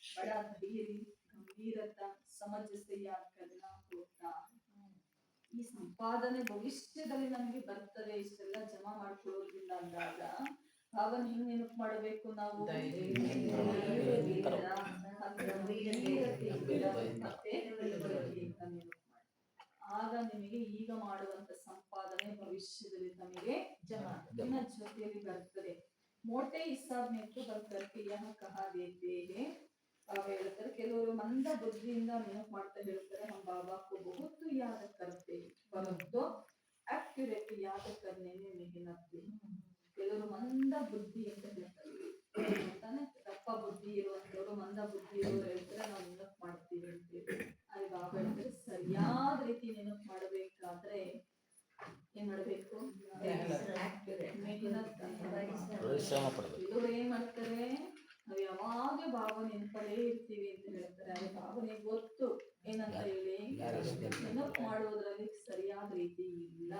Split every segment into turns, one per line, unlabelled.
बड़ा धैर्य गंभीरता समझ से याद करना होता ಈ ಸಂಪಾದನೆ ಭವಿಷ್ಯದಲ್ಲಿ ನಮಗೆ ಬರ್ತದೆ ಇಷ್ಟೆಲ್ಲ ಜಮಾ ಮಾಡ್ಕೊಳ್ಳೋದ್ರಿಂದ ಅಂದಾಗ ಭಾವನೆ ಹಿಂಗ್ ನೆನಪು ಮಾಡಬೇಕು ನಾವು ಆಗ ನಿಮಗೆ ಈಗ ಮಾಡುವಂತ ಸಂಪಾದನೆ ಭವಿಷ್ಯದಲ್ಲಿ ನಮಗೆ ಜಮಾ ಜೊತೆಯಲ್ಲಿ ಬರ್ತದೆ ಮೋಟೆ ಹಿಸಾಬ್ ನೆಟ್ಟು ಬರ್ಕರ್ಕೆ ಯಹ ಕಹಾ ದೇತೆ ಹೇ ಹೇಳ್ತಾರೆ ಕೆಲವರು ಮಂದ ಬುದ್ಧಿಯಿಂದ ನೆನಪು ಮಾಡ್ತಾ ಹೇಳ್ತಾರೆ हम बाबा को बहुत याद करते परंतु एक्यूरेट याद करने में मेहनत ಕೆಲವರು ಮಂದ ಬುದ್ಧಿ ಅಂತ ಹೇಳ್ತಾರೆ ಅಂತಾನೆ ದಪ್ಪ ಬುದ್ಧಿ ಇರುವಂತವರು ಮಂದ ಬುದ್ಧಿ ಇರೋರು ಹೇಳ್ತಾರೆ ನಾವು ನೆನಪು ಮಾಡ್ತೀವಿ ಅಂತೇಳಿ ಅಲ್ಲಿ ಬಾಬಾ ಹೇಳ್ತಾರೆ ಸರಿಯಾದ ರೀತಿ ನೆನಪು ಮಾಡಬೇಕಾದ್ರೆ ಏನ್ ಮಾಡಬೇಕು ಕೆಲವರು ಏನ್ ಮಾಡ್ತಾರೆ ನಾವು ಯಾವಾಗ ಬಾಬಾ ನೆನಪಲ್ಲೇ ಇರ್ತೀವಿ ಅಂತ ಹೇಳ್ತಾರೆ ಅದೇ ಬಾಬಾನೇ ಗೊತ್ತು ಏನಂತ ಹೇಳಿ ನೆನಪು ಮಾಡುವುದರಲ್ಲಿ ಸರಿಯಾದ ರೀತಿ ಇಲ್ಲ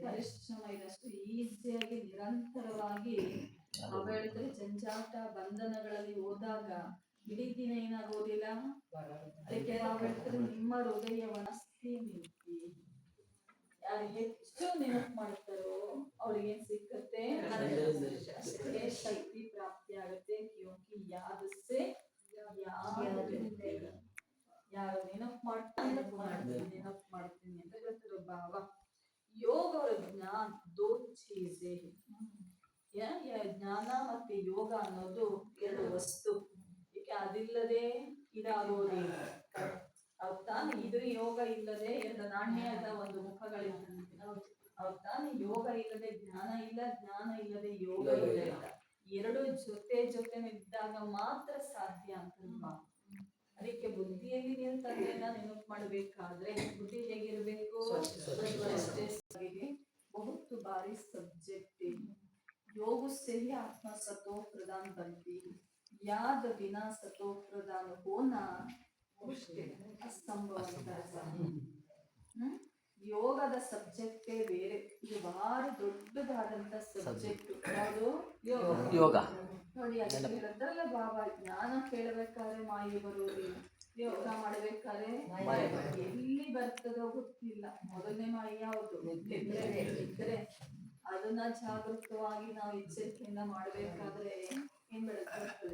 ಪರಿಶ್ರಮ ಇದಷ್ಟು ಈಸಿಯಾಗಿ ನಿರಂತರವಾಗಿ ಬಾಬಾ ಹೇಳ್ತಾರೆ ಜಂಜಾಟ ಬಂಧನಗಳಲ್ಲಿ ಹೋದಾಗ ಇಡೀ ದಿನ ಏನಾಗೋದಿಲ್ಲ ಅದಕ್ಕೆ ಬಾಬಾ ಹೇಳ್ತಾರೆ ನಿಮ್ಮ ಹೃದಯವನ್ನ ಸ್ಥಿರ ನಿಂತಿ ಯಾರು ಹೆಚ್ಚು ನೆನಪು ಮಾಡ್ತಾರೋ ಅವ್ರಿಗೆ ಏನ್ ಸಿಕ್ಕತ್ತೆ ಅಷ್ಟೇ ಶಕ್ತಿ ಪ್ರಾಪ್ತಿ ಆಗುತ್ತೆ ಕ್ಯೋಂಕಿ ಯಾದಸ್ಸೆ ಯಾರು ನೆನಪು ಮಾಡ್ತೀನಿ ಅಂತ ಹೇಳ್ತಾರೆ ಬಾಬಾ ಯೋಗ और ज्ञान दो चीजें ಜ್ಞಾನ ಮತ್ತೆ ಯೋಗ ಅನ್ನೋದು ಎರಡು ವಸ್ತು ಈಗ ಅದಿಲ್ಲದೆ ಇದಾಗೋದಿಲ್ಲ ಹೌದಾನೆ ಇದು ಯೋಗ ಇಲ್ಲದೆ ಎರಡು ನಾಣ್ಯದ ಒಂದು ಮುಖಗಳಿದ್ದಂತೆ ಹೌದಾನೆ ಯೋಗ ಇಲ್ಲದೆ ಜ್ಞಾನ ಇಲ್ಲ ಜ್ಞಾನ ಇಲ್ಲದೆ ಯೋಗ ಇಲ್ಲ ಎರಡು ಜೊತೆ ಇದ್ದಾಗ ಮಾತ್ರ ಸಾಧ್ಯ ಅಂತಲ್ವಾ ಅದಕ್ಕೆ ಬುದ್ಧಿಯಲ್ಲಿ ನೀವು ತಂದೆನ ನೆನಪು ಮಾಡಬೇಕಾದ್ರೆ ಬುದ್ಧಿ ಹೇಗಿರ್ಬೇಕು बहुत बारी सब्जेक्ट योग से ही आत्मा सतो प्रदान बनती याद बिना सतो प्रदान होना मुश्किल असंभव ಯೋಗದ ಸಬ್ಜೆಕ್ಟೇ ಬೇರೆ ಇದು ಭಾರಿ ದೊಡ್ಡದಾದಂತ ಸಬ್ಜೆಕ್ಟ್ ಯಾವುದು ಯೋಗ ನೋಡಿ ಅದರಲ್ಲ ಬಾಬಾ ಜ್ಞಾನ ಕೇಳಬೇಕಾದ್ರೆ ಮಾಯೆ ಬರುವುದಿಲ್ಲ ಯೋಗ ಮಾಡಬೇಕಾದ್ರೆ ಎಲ್ಲಿ ಬರ್ತದೋ ಗೊತ್ತಿಲ್ಲ ಮೊದಲನೇ ಮಾಯೆ ಯಾವುದು ಇದ್ರೆ ಅದನ್ನ ಜಾಗೃತವಾಗಿ ನಾವು ಎಚ್ಚರಿಕೆಯಿಂದ ಮಾಡಬೇಕಾದ್ರೆ ಏನ್ ಬೆಳಗ್ತದೆ